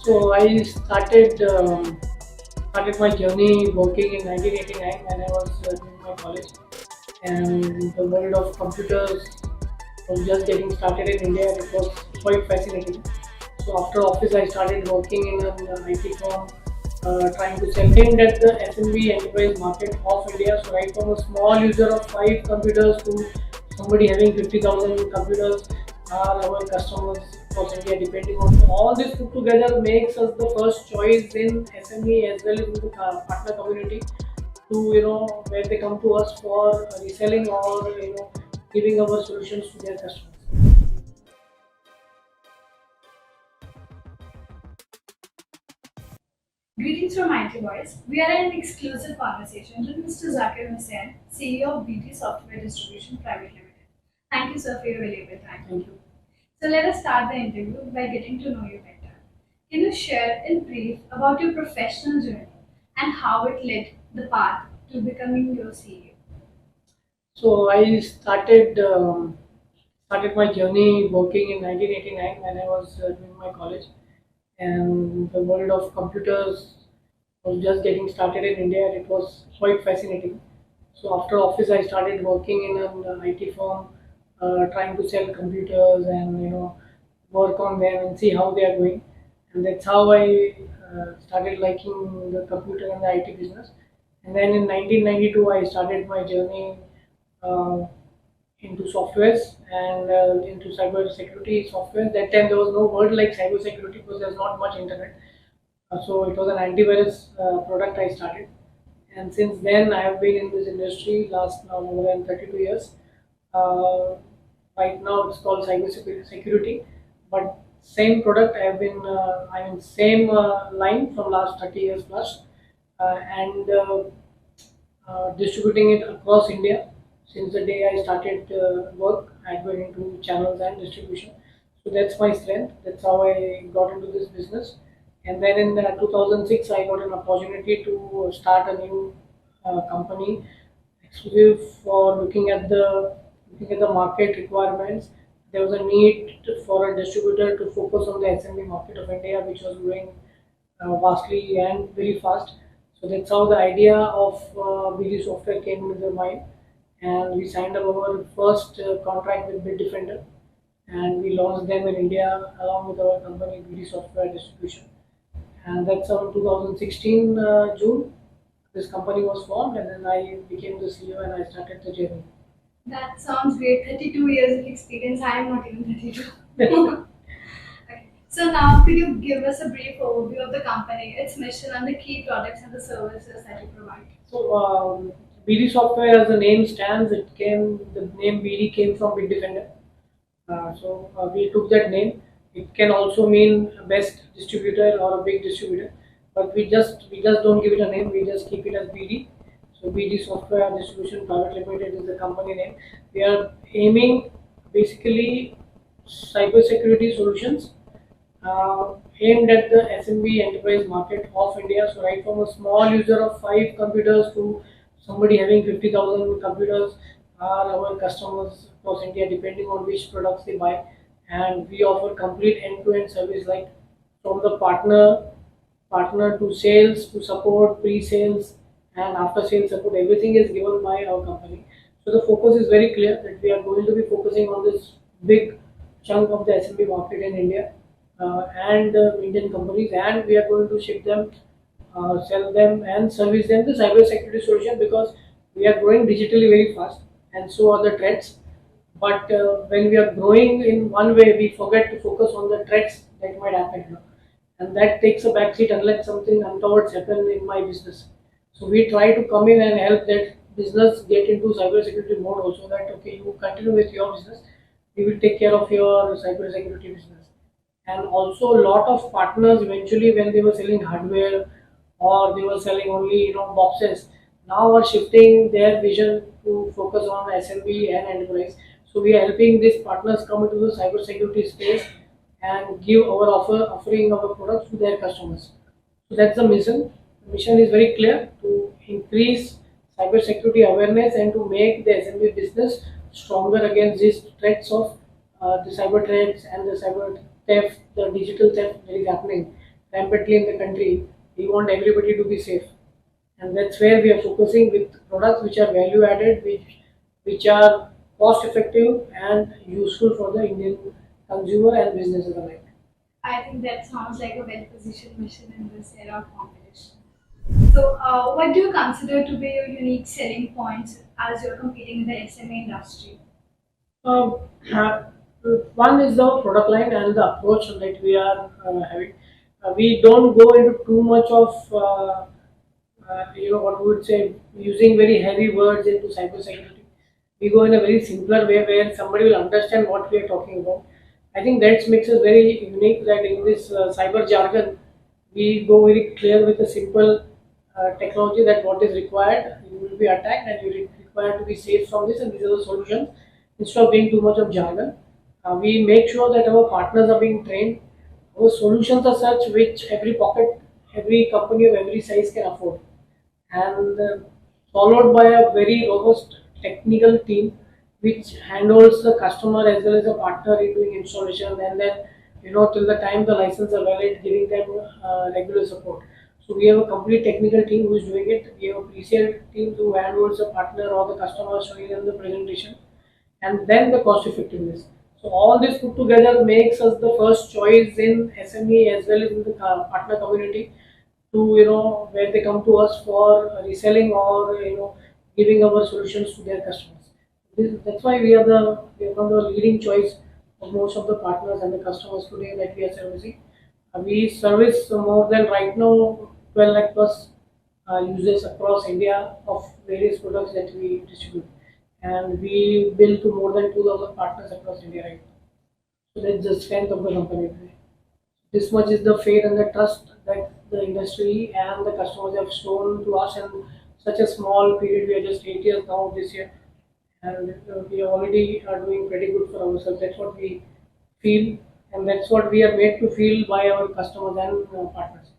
So I started my journey working in 1989 when I was doing my college, and the world of computers was just getting started in India, and it was quite fascinating. So after office, I started working in an IT firm, trying to sell aimed at the SMB enterprise market of India. So right from a small user of 5 computers to somebody having 50,000 computers are our customers across India. Depending on all this put together, makes us the first choice in SME as well as in the partner community to where they come to us for reselling or giving our solutions to their customers. Greetings from IT Boys. We are in an exclusive conversation with Mr. Zakir Hussain, CEO of BT Software Distribution Pvt. Thank you, sir, for your valuable time. Thank you. So let us start the interview by getting to know you better. Can you share in brief about your professional journey and how it led the path to becoming your CEO? So I started my journey working in 1989 when I was doing my college, and the world of computers was just getting started in India, and it was quite fascinating. So after office, I started working in an IT firm, trying to sell computers and work on them and see how they are going. And that's how I started liking the computer and the IT business. And then in 1992, I started my journey uh, into softwares and into cyber security software. That time there was no word like cyber security because there's not much internet. So it was an antivirus product I started, and since then I have been in this industry last now more than 32 years. Uh, right now it's called cyber security, but same product I have been I mean same line from last 30 years plus, and distributing it across India. Since the day I started work, I went into channels and distribution. So that's my strength. That's how I got into this business. And then in 2006, I got an opportunity to start a new company exclusive for looking at the market requirements. There was a need for a distributor to focus on the SMB market of India, which was growing vastly and very fast. So that's how the idea of BD software came into the mind, and we signed up our first contract with Bit Defender, and we launched them in India along with our company BD Software Distribution. And that's on 2016 June. This company was formed, and then I became the CEO and I started the journey. That sounds great. 32 years of experience. I am not even 32. Okay. So now, could you give us a brief overview of the company, its mission, and the key products and the services that you provide? So BD software, as the name stands, the name BD came from Bit Defender. So we took that name. It can also mean a best distributor or a big distributor, but we just don't give it a name. We just keep it as BD. So BD Software Distribution Private Limited is the company name. We are aiming basically cybersecurity solutions aimed at the SMB enterprise market of India. So right from a small user of 5 computers to somebody having 50,000 computers are our customers across India, depending on which products they buy. And we offer complete end-to-end service, like from the partner to sales to support, pre-sales and after-sales support. Everything is given by our company. So the focus is very clear that we are going to be focusing on this big chunk of the SMB market in India, and Indian companies, and we are going to ship them, sell them, and service them the cybersecurity solution, because we are growing digitally very fast, and so are the threats. But when we are growing in one way, we forget to focus on the threats that might happen, and that takes a backseat unless something untoward happen in my business. So we try to come in and help that business get into cybersecurity mode also, that okay, you continue with your business, we will take care of your cybersecurity business. And also a lot of partners eventually, when they were selling hardware or they were selling only boxes, now are shifting their vision to focus on SMB and enterprise. So we are helping these partners come into the cybersecurity space and give our offering our products to their customers. So that's the mission. The mission is very clear: to increase cybersecurity awareness and to make the SMB business stronger against these threats of the cyber threats and the cyber theft, the digital theft that is happening. rampantly in the country, we want everybody to be safe, and that's where we are focusing with products which are value added, which are cost effective and useful for the Indian consumer and businesses alike. I think that sounds like a well-positioned mission in this era of competition. So, what do you consider to be your unique selling points as you're competing in the SME industry? Um, uh, One is the product line and the approach that we are having. We don't go into too much of what we would say, using very heavy words into cybersecurity. We go in a very simpler way where somebody will understand what we are talking about. I think that makes us very unique. That in this cyber jargon, we go very clear with a simple technology that what is required. You will be attacked and you require to be safe from this, and these are the solutions. Instead of being too much of jargon, we make sure that our partners are being trained. Our solutions are such which every pocket, every company of every size can afford, and followed by a very robust technical team which handles the customer as well as the partner in doing installation, and then till the time the license are valid, giving them regular support. So we have a complete technical team who is doing it. We have a pre-sale team who handles the partner or the customer, showing them the presentation, and then the cost effectiveness. So all this put together makes us the first choice in SME as well as in the partner community, to where they come to us for reselling or giving our solutions to their customers. That's why we are the leading choice of most of the partners and the customers today that we are servicing. We service more than right now 12 lakh plus users across India of various products that we distribute, and we bill to more than 2,000 partners across India right now. So that's the strength of the company today. This much is the faith and the trust that the industry and the customers have shown to us in such a small period. We are just 8 years now this year, and we already are doing pretty good for ourselves. That's what we feel, and that's what we are made to feel by our customers and partners.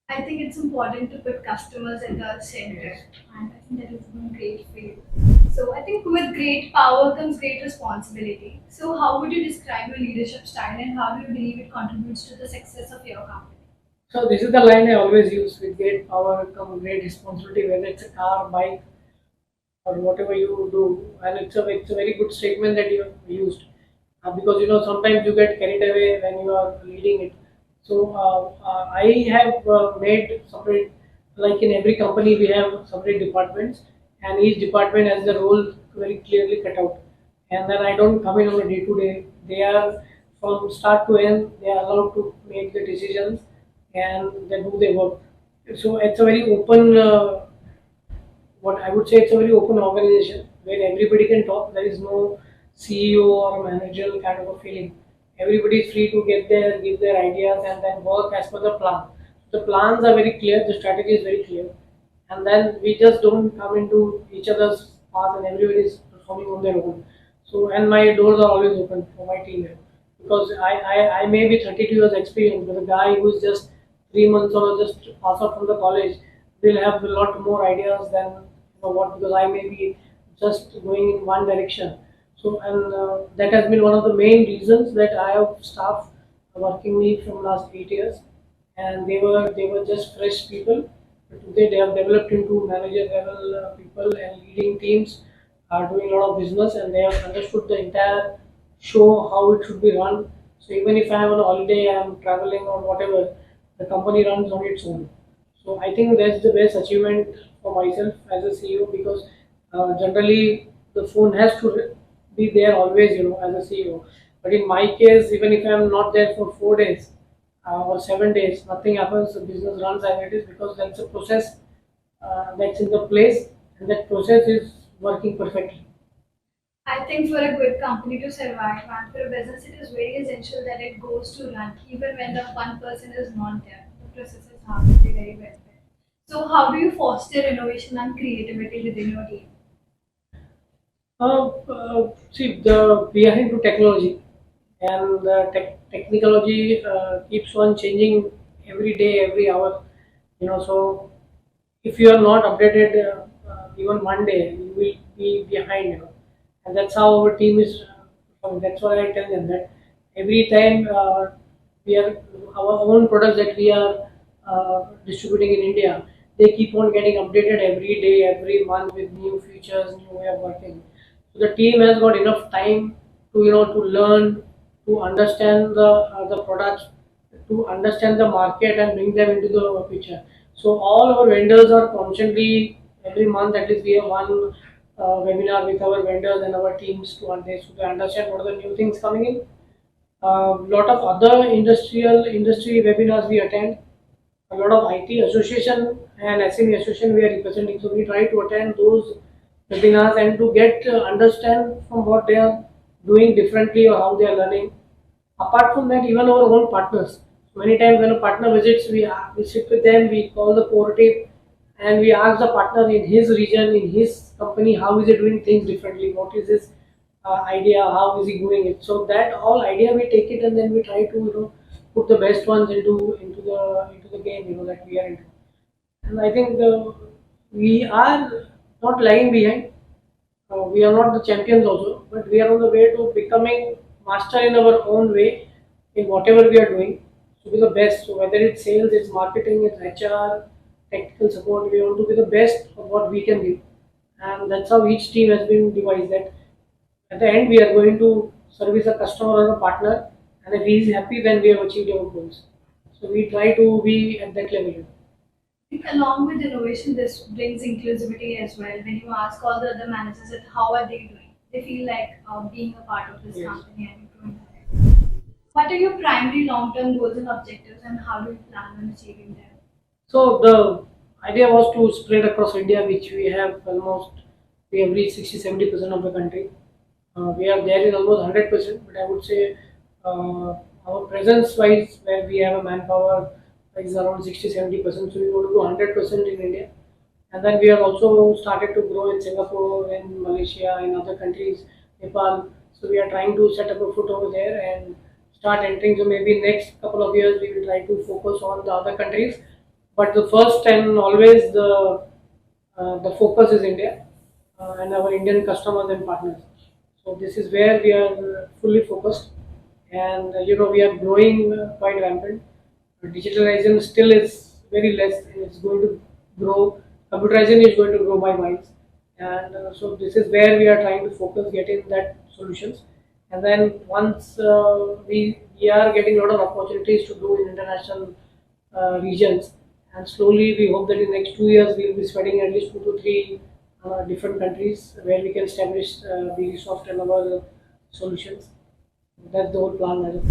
I think it's important to put customers at the center, Yes. and I think that is been great for you. So, I think with great power comes great responsibility. So, how would you describe your leadership style, and how do you believe it contributes to the success of your company? So this is the line I always use: with great power come great responsibility, whether it's a car, bike, or whatever you do. And it's a very good statement that you have used, because sometimes you get carried away when you are leading it. So I have made separate, like in every company we have separate departments, and each department has the role very clearly cut out. And then I don't come in on a day to day. They are from start to end. They are allowed to make the decisions, and they do their work. So it's a very open. What I would say, it's a very open organization where everybody can talk. There is no CEO or manager kind of a feeling. Everybody is free to get there, give their ideas, and then work as per the plan. The plans are very clear, the strategy is very clear, and then we just don't come into each other's path, and everybody is performing on their own. So, and my doors are always open for my team here, because I may be 32 years experience, but a guy who's just 3 months or just pass out from the college will have a lot more ideas than what, because I may be just going in one direction. So, and that has been one of the main reasons that I have staff working me from last 8 years, and they were just fresh people. But today they have developed into manager level people and leading teams, are doing a lot of business, and they have understood the entire show how it should be run. So even if I am on a holiday, I am traveling or whatever, the company runs on its own. So I think that's the best achievement for myself as a CEO, because generally the phone has to be there always, as a CEO. But in my case, even if I'm not there for 4 days or 7 days, nothing happens. The business runs as it is, because that's a process that's in the place, and that process is working perfectly. I think for a good company to survive and for a business, it is very essential that it goes to run even when the one person is not there. The processes have to be very well. So, how do you foster innovation and creativity within your team? See, we are into technology, and technology keeps on changing every day, every hour. So if you are not updated even one day, you will be behind. And that's how our team is. That's why I tell them that every time. we are our own products that we are distributing in India. They keep on getting updated every day, every month with new features, new way of working. So the team has got enough time to to learn, to understand the products, to understand the market and bring them into the picture. So all our vendors are constantly, every month at least we have one webinar with our vendors and our teams to understand what are the new things coming in. Lot of other industry webinars we attend. A lot of IT association and SME association we are representing. So we try to attend those webinars and to get understand from what they are doing differently or how they are learning. Apart from that, even our own partners. Many times when a partner visits, we sit with them, we call the cooperative, and we ask the partner in his region, in his company, how is he doing things differently, what is his idea, how is he doing it. So that all idea we take it and then we try to put the best ones into the game that we are into. And I think we are not lagging behind. We are not the champions also, but we are on the way to becoming master in our own way in whatever we are doing to be the best. So whether it's sales, it's marketing, it's HR, technical support, we want to be the best of what we can give. And that's how each team has been devised. That at the end we are going to service a customer or a partner, and if he is happy, then we have achieved our goals. So we try to be at that level. Along with innovation, this brings inclusivity as well. When you ask all the other managers that how are they doing, they feel like being a part of this Yes. company and growing ahead. What are your primary long-term goals and objectives, and how do you plan on achieving them? So the idea was to spread across India, which we have almost, we have reached 60-70% of the country. We are there in almost 100%, but I would say our presence wise, where we have a manpower, is around 60-70%. So we want to do 100% in India. And then we have also started to grow in Singapore, in Malaysia, in other countries, Nepal. So we are trying to set up a foot over there and start entering. So maybe next couple of years we will try to focus on the other countries. But the first and always the focus is India and our Indian customers and partners. So this is where we are fully focused, and we are growing quite rampant. Digitalization still is very less, and it's going to grow. Computerization is going to grow by miles, and so this is where we are trying to focus, getting that solutions. And then once we are getting a lot of opportunities to do in international regions, and slowly we hope that in the next 2 years we will be spreading at least 2 to 3 different countries where we can establish BDSoft and our solutions. That's the whole plan.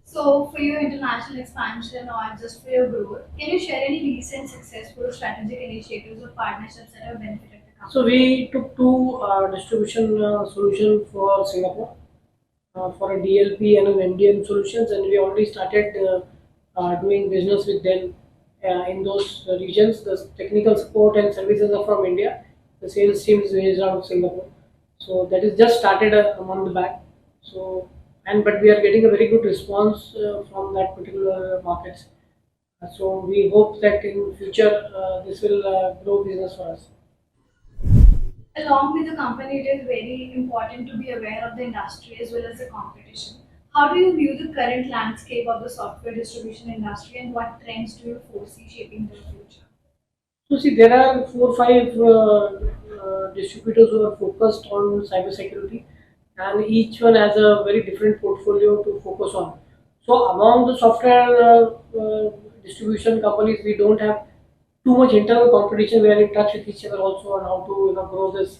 So, for your international expansion or just for your growth, can you share any recent successful strategic initiatives or partnerships that have benefited the company? So we took two distribution solution for Singapore, for a DLP and an MDM solutions, and we already started doing business with them in those regions. The technical support and services are from India. The sales team is based out of Singapore. So that is just started a month back. So but we are getting a very good response from that particular markets. So we hope that in future this will grow business for us. Along with the company, it is very important to be aware of the industry as well as the competition. How do you view the current landscape of the software distribution industry, and what trends do you foresee shaping the future? So see, there are 4 or 5 distributors who are focused on cybersecurity, and each one has a very different portfolio to focus on. So among the software distribution companies, we don't have too much internal competition. We are in touch with each other also on how to grow this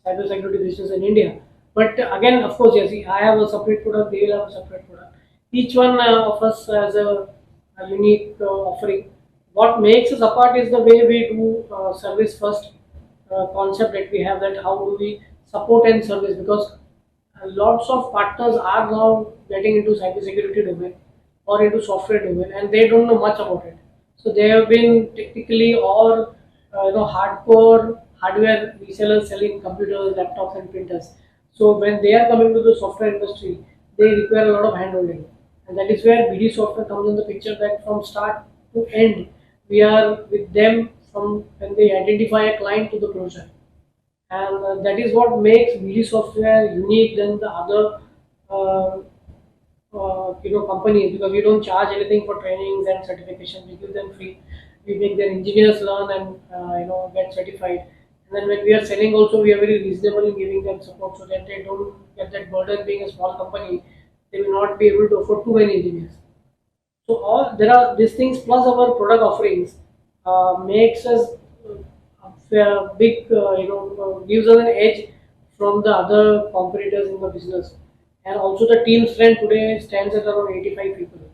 cybersecurity business in India. But again, of course, yes, I have a separate product. They will have a separate product. Each one of us has a unique offering. What makes us apart is the way we do service first concept that we have, that how do we support and service, because lots of partners are now getting into cybersecurity domain or into software domain, and they don't know much about it. So they have been technically or hardcore hardware resellers selling computers, laptops, and printers. So when they are coming to the software industry, they require a lot of handholding, and that is where BD software comes in the picture. That from start to end, we are with them from when they identify a client to the closure, and that is what makes BD software unique than the other uh, companies, because we don't charge anything for trainings and certification. We give them free. We make their engineers learn and get certified. And then when we are selling also, we are very reasonable in giving them support so that they don't get that burden. Being a small company, they will not be able to afford too many engineers. So all there are these things plus our product offerings makes us a big gives us an edge from the other competitors in the business. And also the team strength today stands at around 85 people,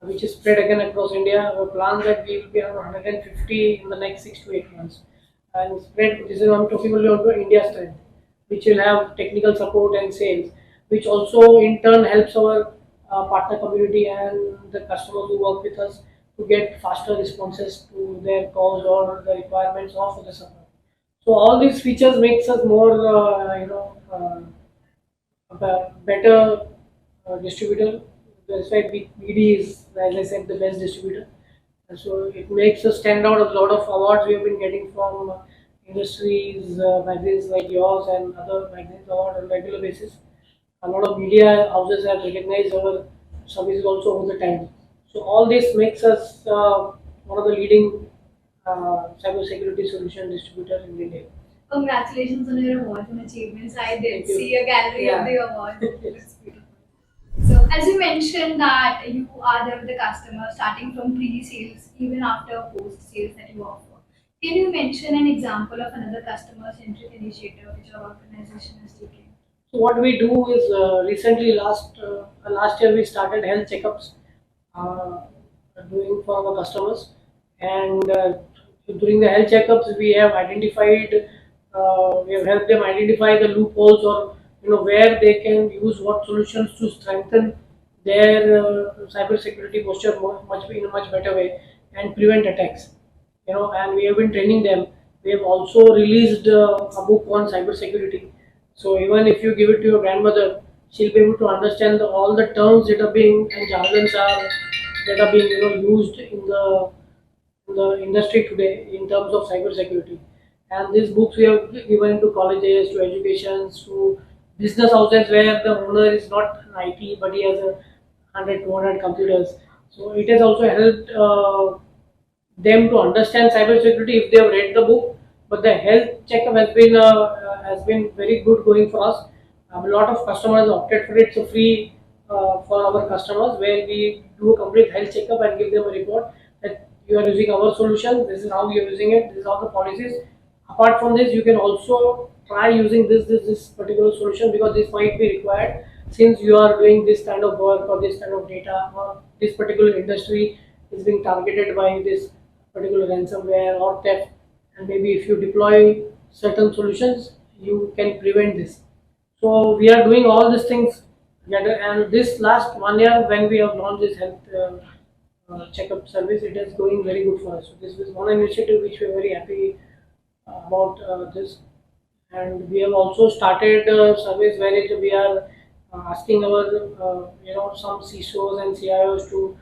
which is spread again across India. Our plan that we will be around 150 in the next 6 to 8 months, and spread. This is I'm talking only about India strength, which will have technical support and sales, which also in turn helps our partner community and the customers who work with us to get faster responses to their calls or the requirements of the support. So all these features makes us more, better distributor. That's why BD is, as I said, the best distributor. And so it makes us stand out. A lot of awards we have been getting from industries, magazines like yours and other magazines award on regular basis. A lot of media houses have recognized our services also over the time. So all this makes us one of the leading cybersecurity solution distributor in India. Congratulations on your awards and achievements. I did Thank you. see a gallery of Yeah. the awards. It's beautiful. So, as you mentioned that you are there with the customer starting from pre-sales, even after post-sales that you offer. Can you mention an example of another customer-centric initiative which your organization has taken? So what we do is recently last year we started health checkups uh, doing for our customers, and during the health checkups we have helped them identify the loopholes, or where they can use what solutions to strengthen their cybersecurity posture much in a much better way and prevent attacks. And we have been training them. We have also released a book on cybersecurity. So even if you give it to your grandmother, she'll be able to understand all the terms that are being and jargons are that are being used in the industry today in terms of cybersecurity. And these books we have given to colleges, to educations, to business houses where the owner is not an IT but he has 100, 200 computers. So it has also helped them to understand cybersecurity if they have read the book. But the health checkup has been very good going for us. A lot of customers opted for it, so free for our customers, where we do a complete health checkup and give them a report that you are using our solution. This is how you are using it. This is how the policies. Apart from this, you can also try using this particular solution, because this might be required since you are doing this kind of work or this kind of data, or this particular industry is being targeted by this particular ransomware or theft. And maybe if you deploy certain solutions, you can prevent this. So we are doing all these things together. And this last 1 year, when we have launched this health checkup service, it is going very good for us. So this is one initiative which we are very happy about this. And we have also started a service where we are asking our some CISOs and CIOs to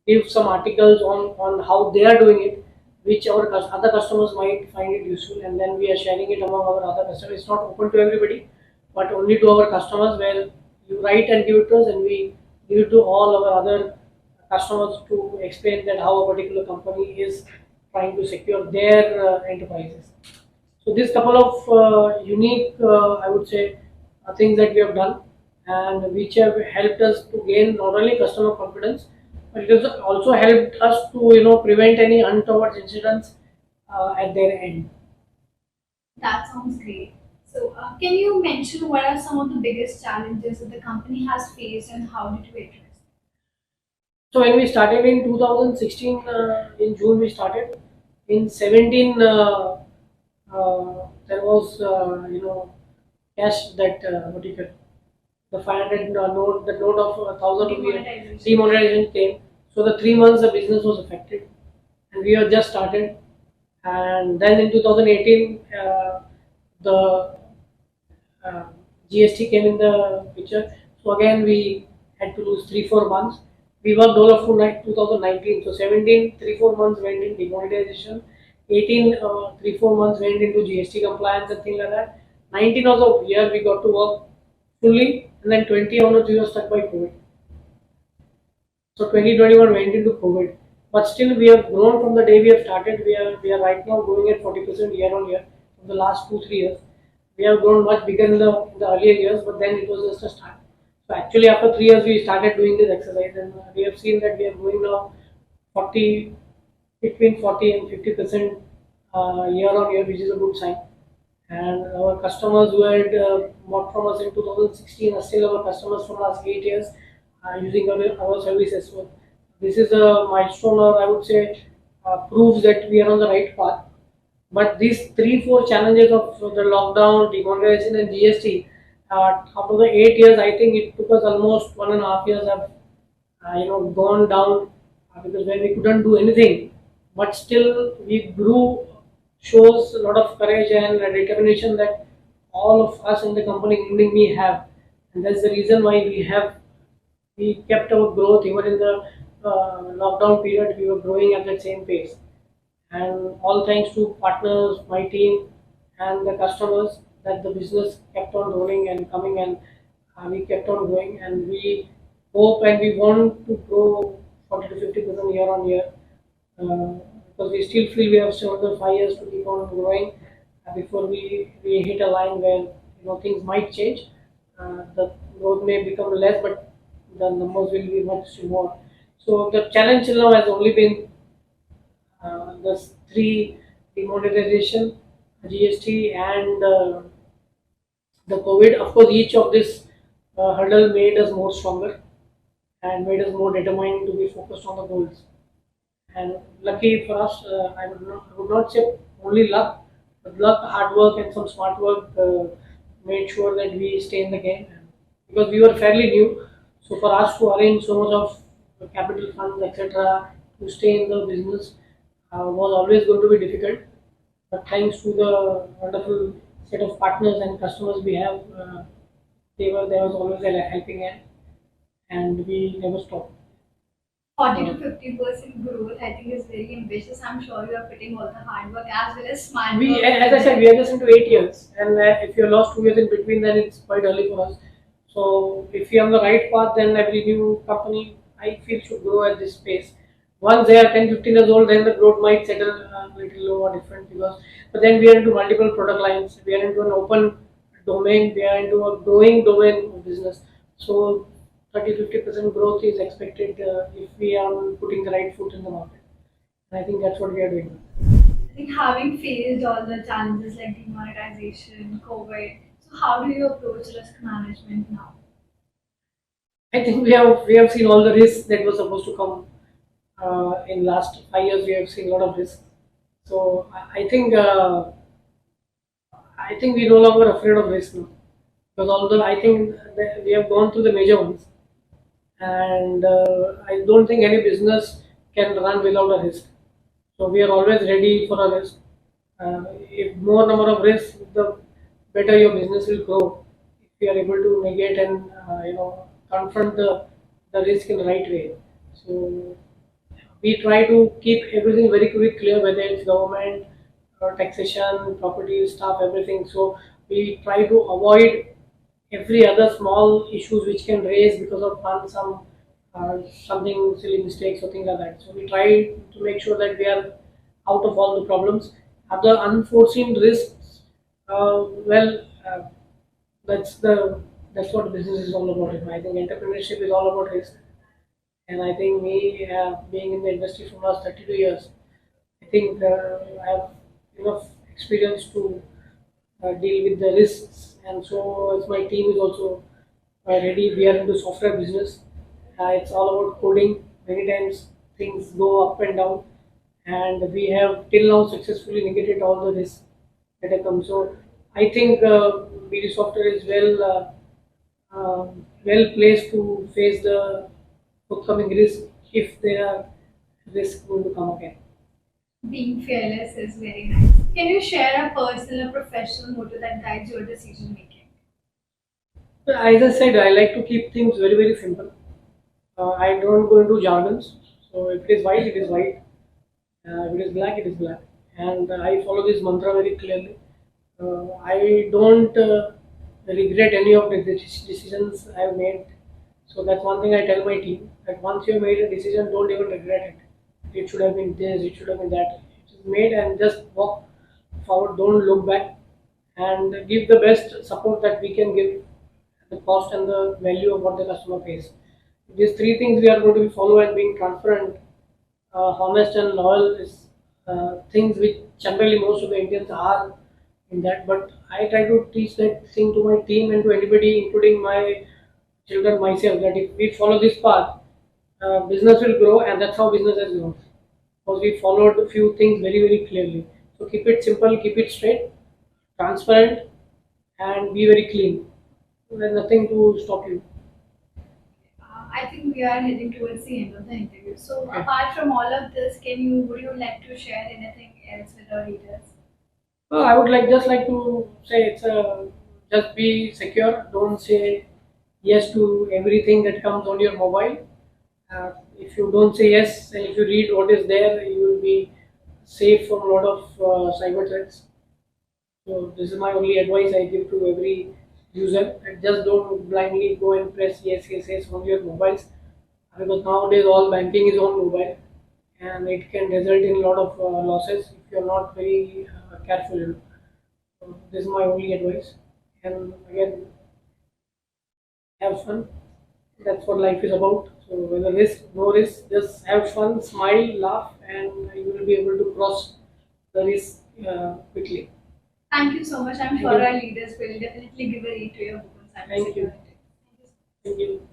give some articles on how they are doing it, which our other customers might find it useful, and then we are sharing it among our other customers. It's not open to everybody, but only to our customers, where you write and give it to us, and we give it to all our other customers to explain that how a particular company is trying to secure their enterprises. So this couple of unique, I would say, things that we have done, and which have helped us to gain not only customer confidence, but it has also helped us to prevent any untoward incidents at their end. That sounds great. So, can you mention what are some of the biggest challenges that the company has faced and how did you address? So when we started in 2016, in June we started. In 17, there was cash that what do you call, the 500 note, the note of 1,000 rupee Demonetization. demonetization came. So the 3 months the business was affected, and we have just started. And then in 2018, the GST came in the picture. So again we had to lose 3-4 months. We worked all of 2019. So 17, 3-4 months went in demonetization. 18, 3-4 months went into GST compliance and things like that. 19 was a year we got to work fully, and then 20 onwards we were stuck by COVID. So 2021 went into COVID, but still we have grown from the day we have started. We are right now growing at 40% year on year from the last 2 3 years. We have grown much bigger in the earlier years, but then it was just a start. So actually, after 3 years, we started doing this exercise, and we have seen that we are growing now 40 between 40 and 50% year on year, which is a good sign. And our customers who had bought from us in 2016 are still our customers from last 8 years using our services. So this is a milestone, or I would say, proves that we are on the right path. But these 3 4 challenges of the lockdown, demonetization, and GST, after the 8 years, I think it took us almost 1.5 years have gone down because when we couldn't do anything, but still we grew, shows a lot of courage and determination that all of us in the company, including me, have, and that's the reason why we kept our growth even in the lockdown period. We were growing at that same pace, and all thanks to partners, my team, and the customers, that the business kept on rolling and coming, and we kept on growing, and we hope and we want to grow 40 to 50% year on year, because we still feel we have still another 5 years to keep on growing before we hit a line where things might change. The growth may become less, but the numbers will be much more. So the challenge till now has only been the three: demonetization, GST, and the COVID. Of course, each of this hurdle made us more stronger and made us more determined to be focused on the goals. And lucky for us, I would not say only luck, but luck, hard work, and some smart work made sure that we stay in the game. Because we were fairly new, so for us to arrange so much of capital funds, etc., to stay in the business was always going to be difficult. But thanks to the wonderful set of partners and customers we have, there was always a helping hand, and we never stopped. 40 to 50% growth, I think, is very ambitious. I'm sure you are putting all the hard work as well as smart We, work as I said, behind we it. are just into 8 years, and if you lost 2 years in between, then it's quite early for us. So if we are on the right path, then every new company, I feel, should grow at this pace. Once they are 10, 15 years old, then the growth might settle a little low or different, because. But then we are into multiple product lines. We are into an open domain. We are into a growing domain of business. So 30 50% growth is expected if we are putting the right foot in the market. And I think that's what we are doing. I think having faced all the challenges like demonetization, COVID, so how do you approach risk management now? I think we have seen all the risks that were supposed to come in last 5 years. We have seen a lot of risks. So I think we're no longer afraid of risk now, because although I think that we have gone through the major ones, and I don't think any business can run without a risk. So we are always ready for a risk. If more number of risks, the better your business will grow. If you are able to negate and confront the risk in the right way. So we try to keep everything very, very clear, whether it's government or taxation, property, staff, everything. So we try to avoid every other small issues which can raise because of some something silly mistakes or things like that. So we try to make sure that we are out of all the problems. Other unforeseen risks, well, that's what business is all about. I think entrepreneurship is all about risk, and I think me being in the industry for last 32 years, I think I have enough experience to deal with the risks, and so as my team is also ready. We are into software business. It's all about coding. Many times things go up and down, and we have till now successfully negated all the risks that have come. So I think BD Software is well placed to face the upcoming risk, if there are risks going to come again. Being fearless is very nice. Can you share a personal or professional motto that guides your decision making? As I said, I like to keep things very, very simple. I don't go into jargons. So if it is white, it is white. If it is black, it is black. And I follow this mantra very clearly. I don't regret any of the decisions I have made. So that's one thing I tell my team, that once you made a decision, don't even regret it. It should have been this, it should have been that. It is made, and just walk forward, don't look back, and give the best support that we can give at the cost and the value of what the customer pays. These three things we are going to be follow, and being transparent, honest and loyal is things which generally most of the Indians are in that. But I try to teach that thing to my team and to anybody, including my children, myself, that if we follow this path, business will grow, and that's how business has grown. Because we followed a few things very, very clearly. So keep it simple, keep it straight, transparent, and be very clean. There's nothing to stop you. I think we are heading towards the end of the interview. So, Okay. apart from all of this, would you like to share anything else with our readers? I would like to say it's just be secure. Don't say yes to everything that comes on your mobile. If you don't say yes, and if you read what is there, you will be safe from a lot of cyber threats. So this is my only advice I give to every user. Just don't blindly go and press yes, yes, yes on your mobiles, because nowadays all banking is on mobile, and it can result in a lot of losses if you're not very careful. So this is my only advice. And again, have fun. That's what life is about. So whether risk, no risk, just have fun, smile, laugh, and you will be able to cross the risk quickly. Thank you so much. I'm Thank sure you. our leaders will definitely give a read to your book on Thank you. cybersecurity. Thank you so much. Thank you.